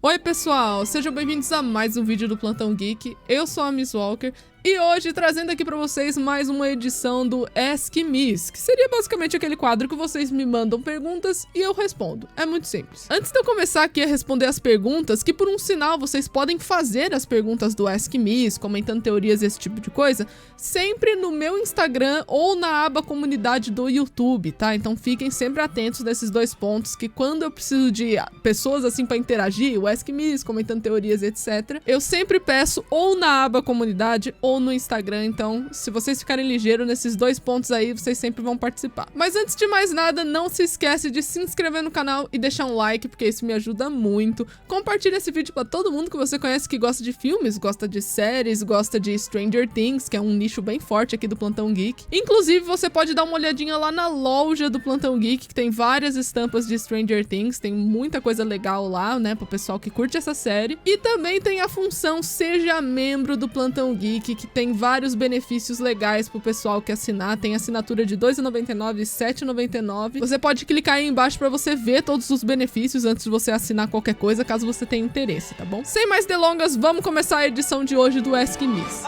Oi pessoal, sejam bem-vindos a mais um vídeo do Plantão Geek. Eu sou a Miss Walker e hoje trazendo aqui pra vocês mais uma edição do Ask Miss, que seria basicamente aquele quadro que vocês me mandam perguntas e eu respondo. É muito simples. Antes de eu começar aqui a responder as perguntas, que por um sinal vocês podem fazer as perguntas do Ask Miss, comentando teorias e esse tipo de coisa, sempre no meu Instagram ou na aba comunidade do YouTube, tá? Então fiquem sempre atentos nesses dois pontos, que quando eu preciso de pessoas assim pra interagir, o Ask Miss, comentando teorias, etc., eu sempre peço ou na aba comunidade ou no Instagram. Então, se vocês ficarem ligeiros nesses dois pontos aí, vocês sempre vão participar. Mas antes de mais nada, não se esquece de se inscrever no canal e deixar um like, porque isso me ajuda muito. Compartilha esse vídeo pra todo mundo que você conhece que gosta de filmes, gosta de séries, gosta de Stranger Things, que é um nicho bem forte aqui do Plantão Geek. Inclusive, você pode dar uma olhadinha lá na loja do Plantão Geek, que tem várias estampas de Stranger Things, tem muita coisa legal lá, né, pro pessoal que curte essa série. E também tem a função Seja Membro do Plantão Geek, que tem vários benefícios legais pro pessoal que assinar. Tem assinatura de R$ 2,99 e R$ 7,99. Você pode clicar aí embaixo pra você ver todos os benefícios antes de você assinar qualquer coisa, caso você tenha interesse, tá bom? Sem mais delongas, vamos começar a edição de hoje do Ask Miss.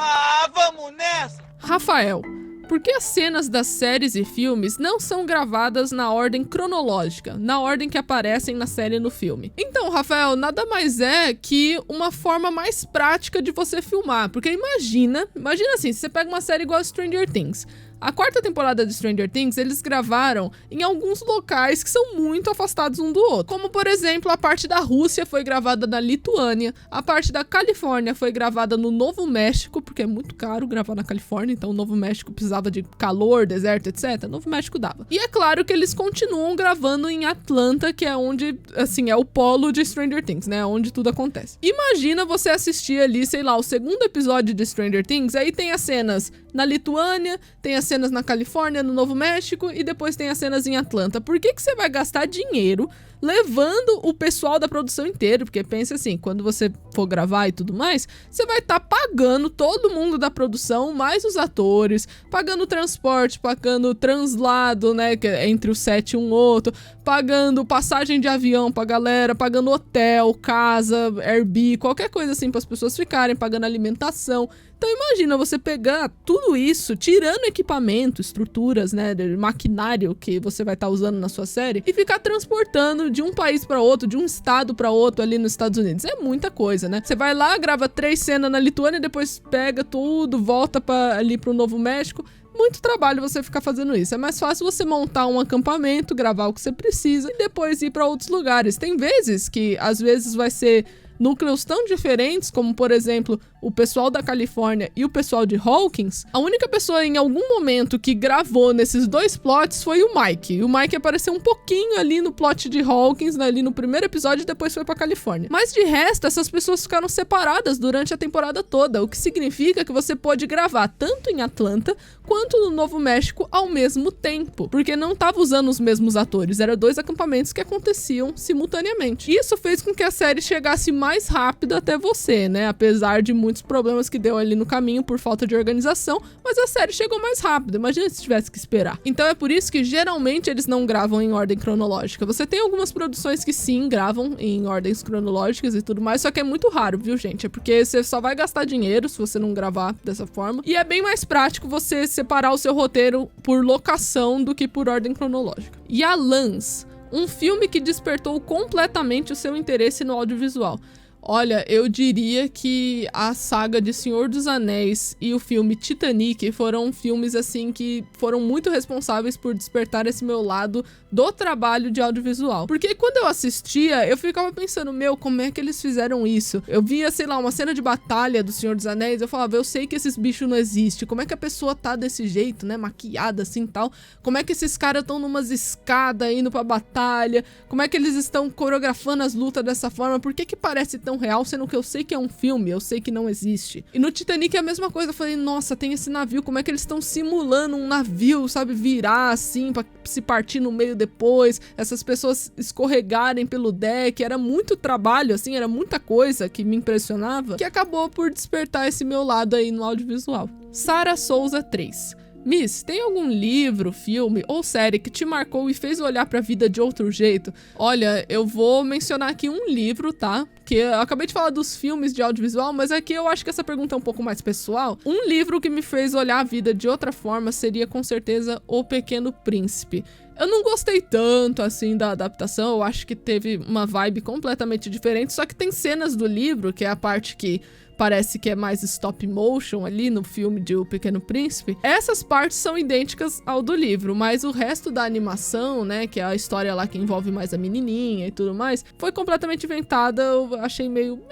Vamos nessa! Rafael, por que as cenas das séries e filmes não são gravadas na ordem cronológica, na ordem que aparecem na série e no filme? Então, Rafael, nada mais é que uma forma mais prática de você filmar, porque imagina assim, se você pega uma série igual a Stranger Things. A quarta temporada de Stranger Things, eles gravaram em alguns locais que são muito afastados um do outro. Como, por exemplo, a parte da Rússia foi gravada na Lituânia, a parte da Califórnia foi gravada no Novo México, porque é muito caro gravar na Califórnia, então o Novo México precisava de calor, deserto, etc. Novo México dava. E é claro que eles continuam gravando em Atlanta, que é onde, assim, é o polo de Stranger Things, né? Onde tudo acontece. Imagina você assistir ali, sei lá, o segundo episódio de Stranger Things, aí tem as cenas na Lituânia, tem as cenas na Califórnia, no Novo México e depois tem as cenas em Atlanta. Por que você vai gastar dinheiro levando o pessoal da produção inteiro? Porque pense assim, quando você for gravar e tudo mais, você vai estar pagando todo mundo da produção, mais os atores, pagando transporte, pagando translado, né, entre o set e um outro, pagando passagem de avião pra galera, pagando hotel, casa, Airbnb, qualquer coisa assim para as pessoas ficarem, pagando alimentação. Então imagina você pegar tudo isso, tirando equipamento, estruturas, né, maquinário que você vai estar usando na sua série, e ficar transportando de um país para outro, de um estado para outro ali nos Estados Unidos. É muita coisa, né? Você vai lá, grava 3 cenas na Lituânia, depois pega tudo, volta ali pro Novo México. Muito trabalho você ficar fazendo isso. É mais fácil você montar um acampamento, gravar o que você precisa e depois ir para outros lugares. Tem vezes que, às vezes, vai ser núcleos tão diferentes, como por exemplo o pessoal da Califórnia e o pessoal de Hawkins. A única pessoa em algum momento que gravou nesses dois plots foi o Mike. E o Mike apareceu um pouquinho ali no plot de Hawkins, ali no primeiro episódio, e depois foi pra Califórnia. Mas de resto, essas pessoas ficaram separadas durante a temporada toda, o que significa que você pode gravar tanto em Atlanta quanto no Novo México ao mesmo tempo, porque não tava usando os mesmos atores, eram 2 acampamentos que aconteciam simultaneamente. Isso fez com que a série chegasse mais rápido até você, né? Apesar de muitos problemas que deu ali no caminho por falta de organização, mas a série chegou mais rápido. Imagina se tivesse que esperar. Então é por isso que geralmente eles não gravam em ordem cronológica. Você tem algumas produções que sim gravam em ordens cronológicas e tudo mais, só que é muito raro, viu, gente? É porque você só vai gastar dinheiro se você não gravar dessa forma. E é bem mais prático você separar o seu roteiro por locação do que por ordem cronológica. E a Lance, um filme que despertou completamente o seu interesse no audiovisual. Olha, eu diria que a saga de Senhor dos Anéis e o filme Titanic foram filmes, assim, que foram muito responsáveis por despertar esse meu lado do trabalho de audiovisual. Porque quando eu assistia, eu ficava pensando, como é que eles fizeram isso? Eu via, sei lá, uma cena de batalha do Senhor dos Anéis, eu falava, eu sei que esses bichos não existem. Como é que a pessoa tá desse jeito, né, maquiada assim e tal? Como é que esses caras estão numas escadas indo pra batalha? Como é que eles estão coreografando as lutas dessa forma? Por que parece tão real, sendo que eu sei que é um filme, eu sei que não existe. E no Titanic é a mesma coisa, eu falei, nossa, tem esse navio, como é que eles estão simulando um navio, sabe, virar assim, pra se partir no meio depois, essas pessoas escorregarem pelo deck, era muito trabalho, assim, era muita coisa que me impressionava, que acabou por despertar esse meu lado aí no audiovisual. Sarah Souza 3. Miss, tem algum livro, filme ou série que te marcou e fez olhar pra vida de outro jeito? Olha, eu vou mencionar aqui um livro, tá? Que eu acabei de falar dos filmes de audiovisual, mas aqui eu acho que essa pergunta é um pouco mais pessoal. Um livro que me fez olhar a vida de outra forma seria com certeza O Pequeno Príncipe. Eu não gostei tanto, assim, da adaptação, eu acho que teve uma vibe completamente diferente, só que tem cenas do livro, que é a parte que parece que é mais stop motion ali no filme de O Pequeno Príncipe. Essas partes são idênticas ao do livro, mas o resto da animação, né, que é a história lá que envolve mais a menininha e tudo mais, foi completamente inventada, eu achei meio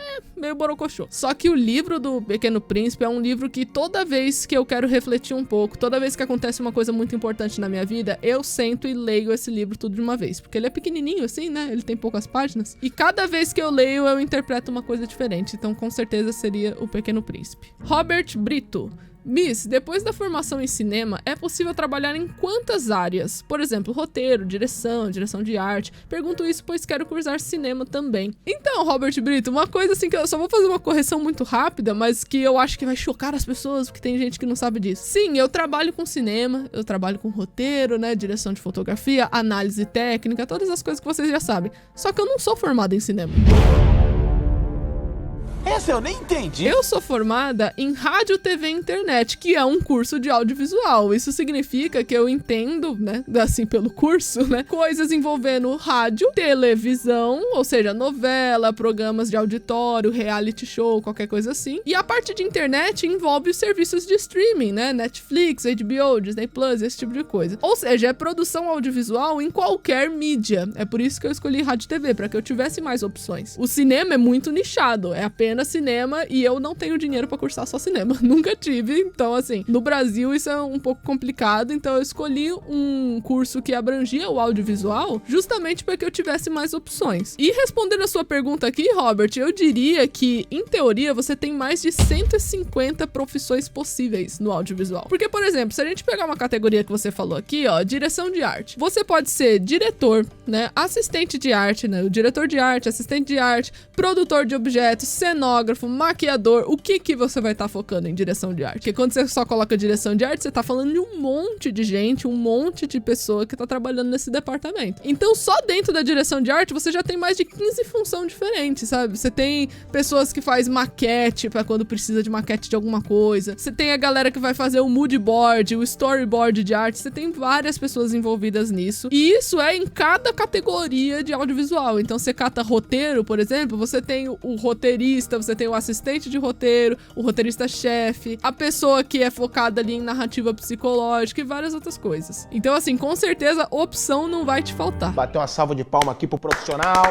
borocochô. Só que o livro do Pequeno Príncipe é um livro que toda vez que eu quero refletir um pouco, toda vez que acontece uma coisa muito importante na minha vida, eu sento e leio esse livro tudo de uma vez, porque ele é pequenininho assim, né, ele tem poucas páginas, e cada vez que eu leio eu interpreto uma coisa diferente, então com certeza seria O Pequeno Príncipe. Robert Brito. Miss, depois da formação em cinema, é possível trabalhar em quantas áreas? Por exemplo, roteiro, direção de arte. Pergunto isso pois quero cursar cinema também. Então, Robert Brito, uma coisa assim que eu só vou fazer uma correção muito rápida, mas que eu acho que vai chocar as pessoas, porque tem gente que não sabe disso. Sim, eu trabalho com cinema, eu trabalho com roteiro, né, direção de fotografia, análise técnica, todas as coisas que vocês já sabem. Só que eu não sou formada em cinema. Essa eu nem entendi. Eu sou formada em rádio, TV e internet, que é um curso de audiovisual. Isso significa que eu entendo, né, assim pelo curso, né, coisas envolvendo rádio, televisão, ou seja, novela, programas de auditório, reality show, qualquer coisa assim. E a parte de internet envolve os serviços de streaming, né, Netflix, HBO, Disney Plus, esse tipo de coisa. Ou seja, é produção audiovisual em qualquer mídia. É por isso que eu escolhi rádio e TV, para que eu tivesse mais opções. O cinema é muito nichado, é apenas cinema e eu não tenho dinheiro pra cursar só cinema. Nunca tive, então assim, no Brasil isso é um pouco complicado, então eu escolhi um curso que abrangia o audiovisual justamente para que eu tivesse mais opções. E respondendo a sua pergunta aqui, Robert, eu diria que, em teoria, você tem mais de 150 profissões possíveis no audiovisual. Porque, por exemplo, se a gente pegar uma categoria que você falou aqui, ó, direção de arte, você pode ser diretor, né, assistente de arte, né, o diretor de arte, assistente de arte, produtor de objetos, cenógrafo, maquiador, o que você vai estar focando em direção de arte? Porque quando você só coloca direção de arte, você tá falando de um monte de gente, um monte de pessoa que tá trabalhando nesse departamento. Então, só dentro da direção de arte, você já tem mais de 15 funções diferentes, sabe? Você tem pessoas que faz maquete pra quando precisa de maquete de alguma coisa. Você tem a galera que vai fazer o mood board, o storyboard de arte. Você tem várias pessoas envolvidas nisso. E isso é em cada categoria de audiovisual. Então, você cata roteiro, por exemplo, você tem o roteirista, você tem o assistente de roteiro, o roteirista-chefe, a pessoa que é focada ali em narrativa psicológica e várias outras coisas. Então, assim, com certeza, opção não vai te faltar. Bateu uma salva de palma aqui pro profissional.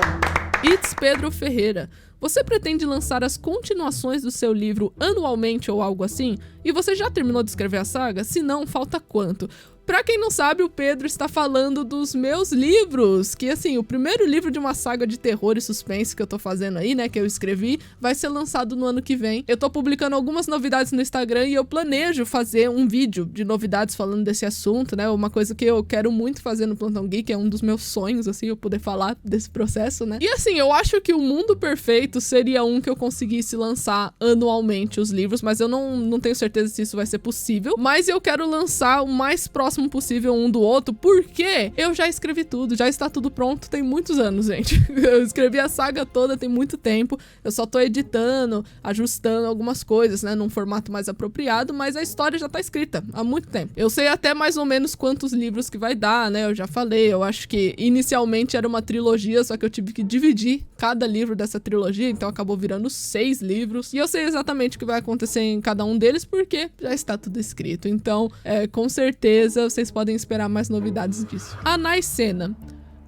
It's Pedro Ferreira. Você pretende lançar as continuações do seu livro anualmente ou algo assim? E você já terminou de escrever a saga? Se não, falta quanto? Pra quem não sabe, o Pedro está falando dos meus livros, que assim, o primeiro livro de uma saga de terror e suspense que eu tô fazendo aí, né, que eu escrevi, vai ser lançado no ano que vem. Eu tô publicando algumas novidades no Instagram e eu planejo fazer um vídeo de novidades falando desse assunto, né, uma coisa que eu quero muito fazer no Plantão Geek, é um dos meus sonhos, assim, eu poder falar desse processo, né. E assim, eu acho que o mundo perfeito seria um que eu conseguisse lançar anualmente os livros, mas eu não tenho certeza se isso vai ser possível, mas eu quero lançar o mais próximo possível um do outro, porque eu já escrevi tudo, já está tudo pronto, tem muitos anos, gente. Eu escrevi a saga toda tem muito tempo, eu só tô editando, ajustando algumas coisas, né, num formato mais apropriado, mas a história já tá escrita há muito tempo. Eu sei até mais ou menos quantos livros que vai dar, né, eu já falei, eu acho que inicialmente era uma trilogia, só que eu tive que dividir cada livro dessa trilogia, então acabou virando 6 livros, e eu sei exatamente o que vai acontecer em cada um deles, porque já está tudo escrito, então, com certeza, vocês podem esperar mais novidades disso. Anais Sena.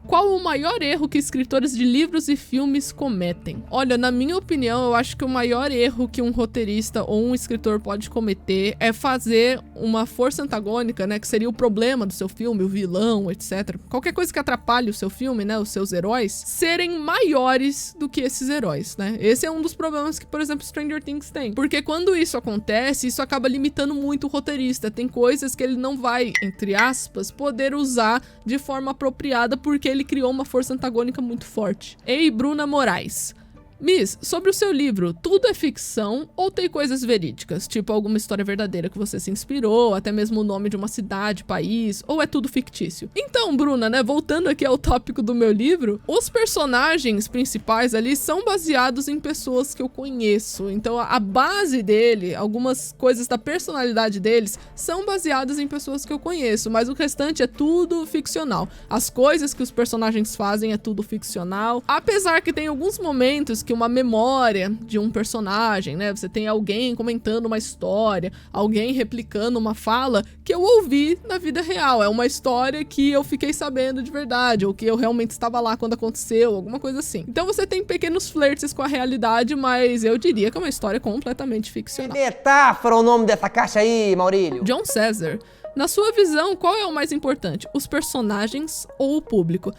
Qual o maior erro que escritores de livros e filmes cometem? Olha, na minha opinião, eu acho que o maior erro que um roteirista ou um escritor pode cometer é fazer uma força antagônica, né, que seria o problema do seu filme, o vilão, etc. Qualquer coisa que atrapalhe o seu filme, né, os seus heróis, serem maiores do que esses heróis, né? Esse é um dos problemas que, por exemplo, Stranger Things tem. Porque quando isso acontece, isso acaba limitando muito o roteirista. Tem coisas que ele não vai, entre aspas, poder usar de forma apropriada porque ele criou uma força antagônica muito forte. Ei, Bruna Moraes. Miss, sobre o seu livro, tudo é ficção ou tem coisas verídicas? Tipo alguma história verdadeira que você se inspirou, até mesmo o nome de uma cidade, país, ou é tudo fictício? Então, Bruna, né, voltando aqui ao tópico do meu livro, os personagens principais ali são baseados em pessoas que eu conheço. Então, a base dele, algumas coisas da personalidade deles são baseadas em pessoas que eu conheço, mas o restante é tudo ficcional. As coisas que os personagens fazem é tudo ficcional. Apesar que tem alguns momentos que uma memória de um personagem, né? Você tem alguém comentando uma história, alguém replicando uma fala que eu ouvi na vida real. É uma história que eu fiquei sabendo de verdade, ou que eu realmente estava lá quando aconteceu, alguma coisa assim. Então você tem pequenos flertes com a realidade, mas eu diria que é uma história completamente ficcional. Metáfora o nome dessa caixa aí, Maurílio. John César, na sua visão, qual é o mais importante? Os personagens ou o público?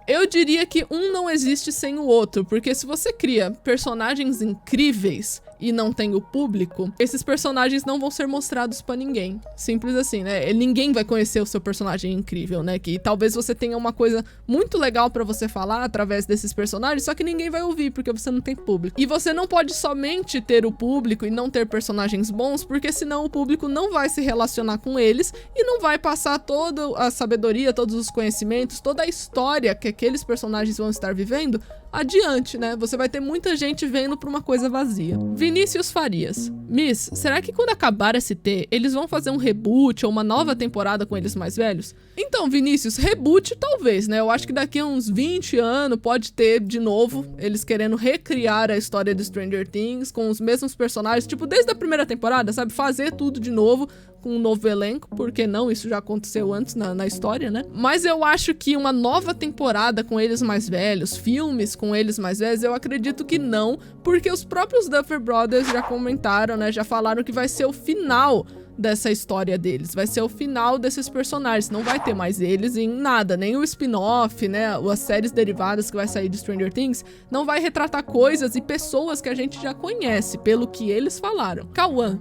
Eu diria que um não existe sem o outro, porque se você cria personagens incríveis e não tem o público, esses personagens não vão ser mostrados pra ninguém. Simples assim, né? Ninguém vai conhecer o seu personagem incrível, né? Que talvez você tenha uma coisa muito legal pra você falar através desses personagens, só que ninguém vai ouvir, porque você não tem público. E você não pode somente ter o público e não ter personagens bons, porque senão o público não vai se relacionar com eles e não vai passar toda a sabedoria, todos os conhecimentos, toda a história que aqueles personagens vão estar vivendo adiante, né? Você vai ter muita gente vendo pra uma coisa vazia. Vinícius Farias. Miss, será que quando acabar ST, eles vão fazer um reboot ou uma nova temporada com eles mais velhos? Então, Vinícius, reboot talvez, né? Eu acho que daqui a uns 20 anos pode ter de novo eles querendo recriar a história de Stranger Things com os mesmos personagens, tipo, desde a primeira temporada, sabe? Fazer tudo de novo com um novo elenco, porque não, isso já aconteceu antes na história, né? Mas eu acho que uma nova temporada com eles mais velhos, filmes com eles mais velhos, eu acredito que não, porque os próprios Duffer Brothers já comentaram, né? Já falaram que vai ser o final dessa história deles, vai ser o final desses personagens, não vai ter mais eles em nada, nem o spin-off, né, as séries derivadas que vai sair de Stranger Things, não vai retratar coisas e pessoas que a gente já conhece, pelo que eles falaram. Cauã,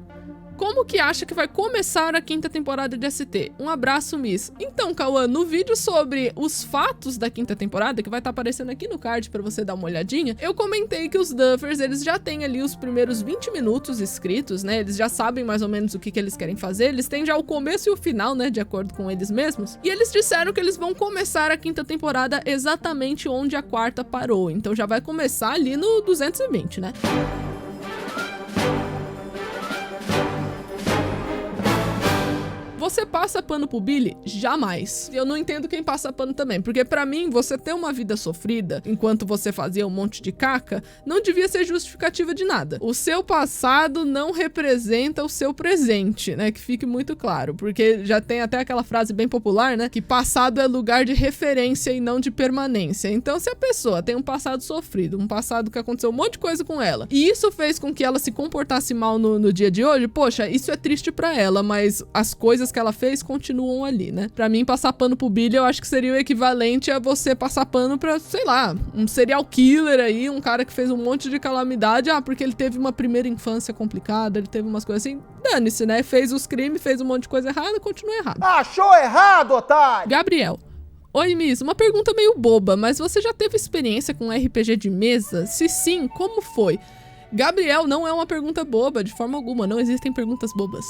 como que acha que vai começar a 5ª temporada de ST? Um abraço, Miss. Então, Cauã, no vídeo sobre os fatos da 5ª temporada, que vai estar aparecendo aqui no card pra você dar uma olhadinha, eu comentei que os Duffers, eles já têm ali os primeiros 20 minutos escritos, né? Eles já sabem mais ou menos o que eles querem fazer, eles têm já o começo e o final, né? De acordo com eles mesmos. E eles disseram que eles vão começar a 5ª temporada exatamente onde a 4ª parou. Então já vai começar ali no 220, né? Você passa pano pro Billy? Jamais. Eu não entendo quem passa pano também, porque pra mim, você ter uma vida sofrida enquanto você fazia um monte de caca, não devia ser justificativa de nada. O seu passado não representa o seu presente, né? Que fique muito claro, porque já tem até aquela frase bem popular, né? Que passado é lugar de referência e não de permanência. Então, se a pessoa tem um passado sofrido, um passado que aconteceu um monte de coisa com ela, e isso fez com que ela se comportasse mal no dia de hoje, poxa, isso é triste pra ela, mas as coisas que ela fez continuam ali, né? Pra mim, passar pano pro Billy, eu acho que seria o equivalente a você passar pano pra, sei lá, um serial killer aí, um cara que fez um monte de calamidade, porque ele teve uma primeira infância complicada, ele teve umas coisas assim, dane-se, né? Fez os crimes, fez um monte de coisa errada, continua errado. Achou errado, otário! Gabriel. Oi, Miss, uma pergunta meio boba, mas você já teve experiência com RPG de mesa? Se sim, como foi? Gabriel, não é uma pergunta boba, de forma alguma, não existem perguntas bobas.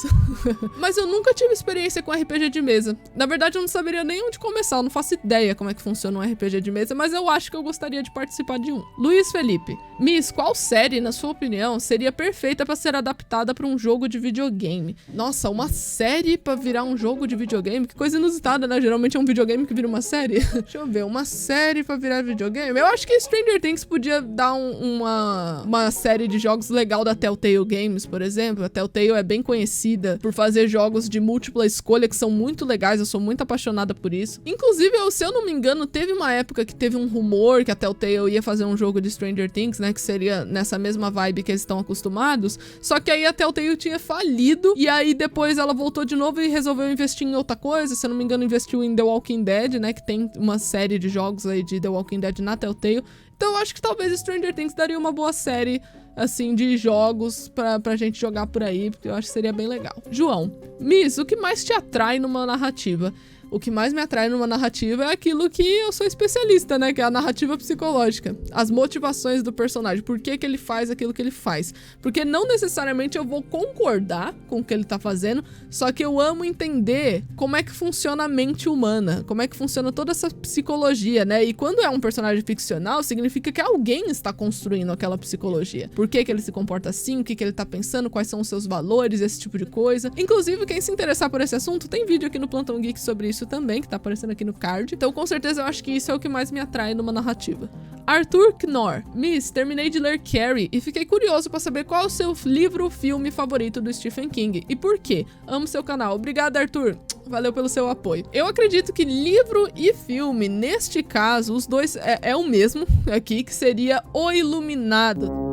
Mas eu nunca tive experiência com RPG de mesa. Na verdade, eu não saberia nem onde começar, eu não faço ideia como é que funciona um RPG de mesa, mas eu acho que eu gostaria de participar de um. Luiz Felipe, Miss, qual série, na sua opinião, seria perfeita pra ser adaptada pra um jogo de videogame? Nossa, uma série pra virar um jogo de videogame? Que coisa inusitada, né? Geralmente é um videogame que vira uma série. Deixa eu ver, uma série pra virar videogame? Eu acho que Stranger Things podia dar uma série de jogos legal da Telltale Games, por exemplo. A Telltale é bem conhecida por fazer jogos de múltipla escolha que são muito legais, eu sou muito apaixonada por isso. Inclusive, se eu não me engano, teve uma época que teve um rumor que a Telltale ia fazer um jogo de Stranger Things, né, que seria nessa mesma vibe que eles estão acostumados, só que aí a Telltale tinha falido, e aí depois ela voltou de novo e resolveu investir em outra coisa, se eu não me engano investiu em The Walking Dead, né, que tem uma série de jogos aí de The Walking Dead na Telltale. Então eu acho que talvez Stranger Things daria uma boa série, assim, de jogos pra gente jogar por aí, porque eu acho que seria bem legal. João, Miss, o que mais te atrai numa narrativa? O que mais me atrai numa narrativa é aquilo que eu sou especialista, né? Que é a narrativa psicológica. As motivações do personagem. Por que que ele faz aquilo que ele faz. Porque não necessariamente eu vou concordar com o que ele tá fazendo, só que eu amo entender como é que funciona a mente humana, como é que funciona toda essa psicologia, né? E quando é um personagem ficcional, significa que alguém está construindo aquela psicologia. Por que que ele se comporta assim, o que que ele tá pensando, quais são os seus valores, esse tipo de coisa. Inclusive, quem se interessar por esse assunto, tem vídeo aqui no Plantão Geek sobre isso também, que tá aparecendo aqui no card. Então, com certeza, eu acho que isso é o que mais me atrai numa narrativa. Arthur Knorr. Miss, terminei de ler Carrie e fiquei curioso pra saber qual é o seu livro, filme favorito do Stephen King e por quê. Amo seu canal. Obrigado, Arthur. Valeu pelo seu apoio. Eu acredito que livro e filme, neste caso, os dois é o mesmo aqui, que seria O Iluminado.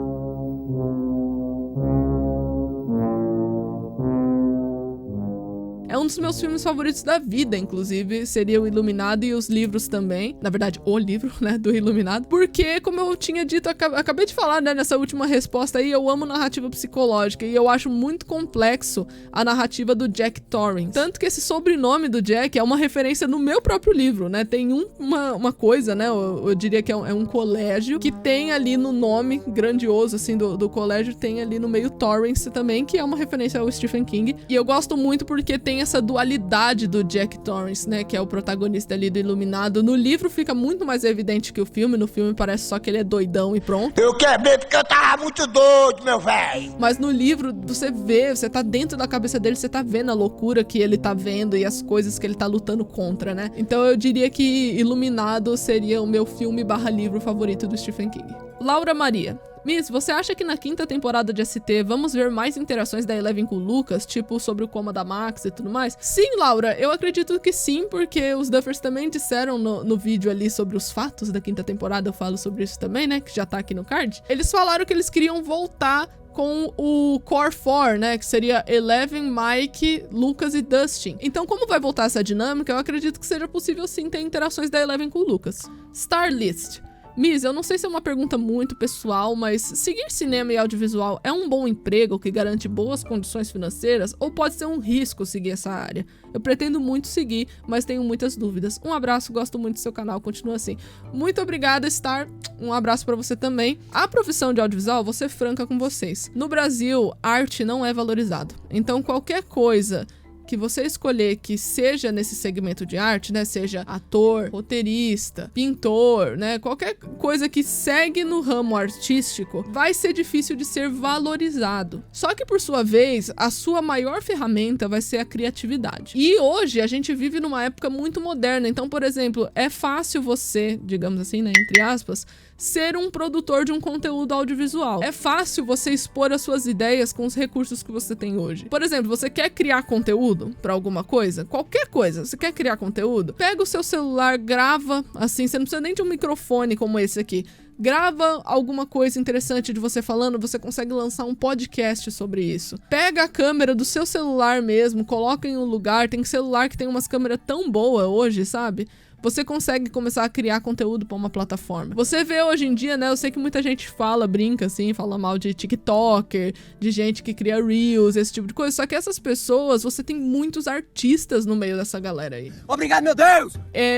É um dos meus filmes favoritos da vida, inclusive, seria o Iluminado e os livros também. Na verdade, o livro, né, do Iluminado. Porque, como eu tinha dito, acabei de falar, né, nessa última resposta aí, eu amo narrativa psicológica e eu acho muito complexo a narrativa do Jack Torrance. Tanto que esse sobrenome do Jack é uma referência no meu próprio livro, né? Tem uma coisa, né, eu diria que é um colégio que tem ali no nome grandioso, assim, do colégio, tem ali no meio Torrance também, que é uma referência ao Stephen King. E eu gosto muito porque tem essa dualidade do Jack Torrance, né, que é o protagonista ali do Iluminado. No livro fica muito mais evidente que o filme. No filme parece só que ele é doidão e pronto. Eu quebrei porque eu tava muito doido, meu velho. Mas no livro você vê, você tá dentro da cabeça dele, você tá vendo a loucura que ele tá vendo e as coisas que ele tá lutando contra, né? Então eu diria que Iluminado seria o meu filme / livro favorito do Stephen King. Laura Maria. Miss, você acha que na 5ª temporada de ST vamos ver mais interações da Eleven com o Lucas, tipo sobre o coma da Max e tudo mais? Sim, Laura, eu acredito que sim, porque os Duffers também disseram no vídeo ali sobre os fatos da 5ª temporada, eu falo sobre isso também, né, que já tá aqui no card. Eles falaram que eles queriam voltar com o Core 4, né, que seria Eleven, Mike, Lucas e Dustin. Então, como vai voltar essa dinâmica, eu acredito que seja possível sim ter interações da Eleven com o Lucas. Starlist. Miss, eu não sei se é uma pergunta muito pessoal, mas seguir cinema e audiovisual é um bom emprego que garante boas condições financeiras ou pode ser um risco seguir essa área? Eu pretendo muito seguir, mas tenho muitas dúvidas. Um abraço, gosto muito do seu canal, continua assim. Muito obrigada, Star. Um abraço pra você também. A profissão de audiovisual, vou ser franca com vocês. No Brasil, arte não é valorizado. Então, qualquer coisa que você escolher que seja nesse segmento de arte, né, seja ator, roteirista, pintor, né, qualquer coisa que segue no ramo artístico, vai ser difícil de ser valorizado. Só que, por sua vez, a sua maior ferramenta vai ser a criatividade. E hoje a gente vive numa época muito moderna, então, por exemplo, é fácil você, digamos assim, né, entre aspas, ser um produtor de um conteúdo audiovisual. É fácil você expor as suas ideias com os recursos que você tem hoje. Por exemplo, você quer criar conteúdo pra alguma coisa? Qualquer coisa. Você quer criar conteúdo? Pega o seu celular, grava, assim, você não precisa nem de um microfone como esse aqui. Grava alguma coisa interessante de você falando, você consegue lançar um podcast sobre isso. Pega a câmera do seu celular mesmo, coloca em um lugar, tem celular que tem umas câmeras tão boas hoje, sabe? Você consegue começar a criar conteúdo para uma plataforma. Você vê hoje em dia, né? Eu sei que muita gente brinca assim, fala mal de TikToker, de gente que cria Reels, esse tipo de coisa. Só que essas pessoas, você tem muitos artistas no meio dessa galera aí. Obrigado, meu Deus!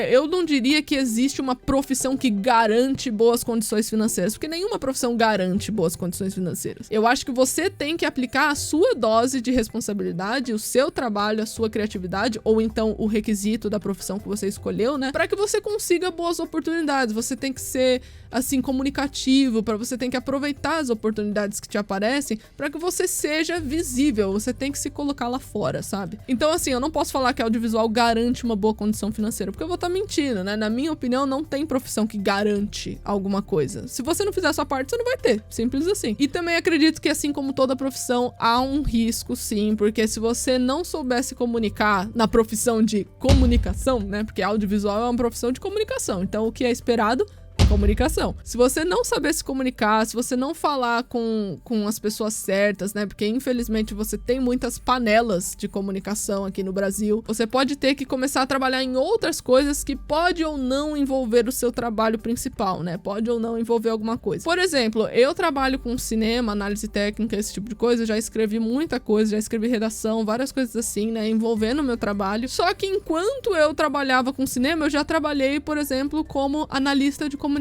Eu não diria que existe uma profissão que garante boas condições financeiras, porque nenhuma profissão garante boas condições financeiras. Eu acho que você tem que aplicar a sua dose de responsabilidade, o seu trabalho, a sua criatividade, ou então o requisito da profissão que você escolheu, né? Para que você consiga boas oportunidades. Você tem que ser, assim, comunicativo, você tem que aproveitar as oportunidades que te aparecem para que você seja visível. Você tem que se colocar lá fora, sabe? Então, assim, eu não posso falar que audiovisual garante uma boa condição financeira, porque eu vou estar mentindo, né? Na minha opinião, não tem profissão que garante alguma coisa. Se você não fizer a sua parte, você não vai ter. Simples assim. E também acredito que, assim como toda profissão, há um risco, sim, porque se você não soubesse comunicar na profissão de comunicação, né? Porque audiovisual é uma profissão de comunicação. Então, o que é esperado? Comunicação. Se você não saber se comunicar, se você não falar com as pessoas certas, né? Porque infelizmente você tem muitas panelas de comunicação aqui no Brasil. Você pode ter que começar a trabalhar em outras coisas que pode ou não envolver o seu trabalho principal, né? Pode ou não envolver alguma coisa. Por exemplo, eu trabalho com cinema, análise técnica, esse tipo de coisa. Eu já escrevi muita coisa, já escrevi redação, várias coisas assim, né? Envolvendo o meu trabalho. Só que enquanto eu trabalhava com cinema, eu já trabalhei, por exemplo, como analista de comunicação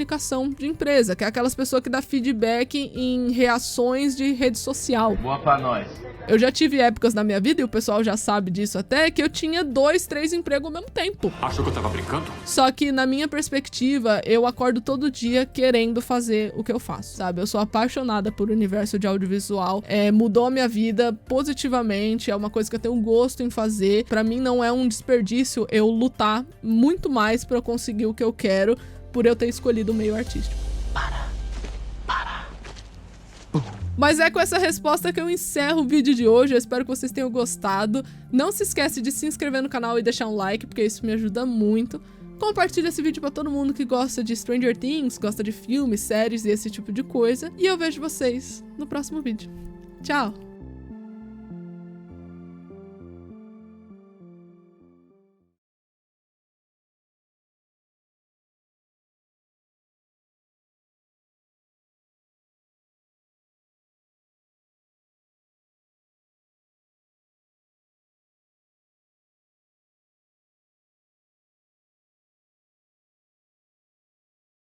de empresa, que é aquelas pessoas que dá feedback em reações de rede social. Boa pra nós. Eu já tive épocas na minha vida, e o pessoal já sabe disso até, que eu tinha 2, 3 empregos ao mesmo tempo. Achou que eu tava brincando? Só que na minha perspectiva, eu acordo todo dia querendo fazer o que eu faço, sabe? Eu sou apaixonada por universo de audiovisual, mudou a minha vida positivamente, é uma coisa que eu tenho gosto em fazer. Pra mim não é um desperdício eu lutar muito mais pra eu conseguir o que eu quero, por eu ter escolhido o meio artístico. Mas é com essa resposta que eu encerro o vídeo de hoje. Eu espero que vocês tenham gostado. Não se esquece de se inscrever no canal e deixar um like, porque isso me ajuda muito. Compartilha esse vídeo pra todo mundo que gosta de Stranger Things, gosta de filmes, séries e esse tipo de coisa. E eu vejo vocês no próximo vídeo. Tchau!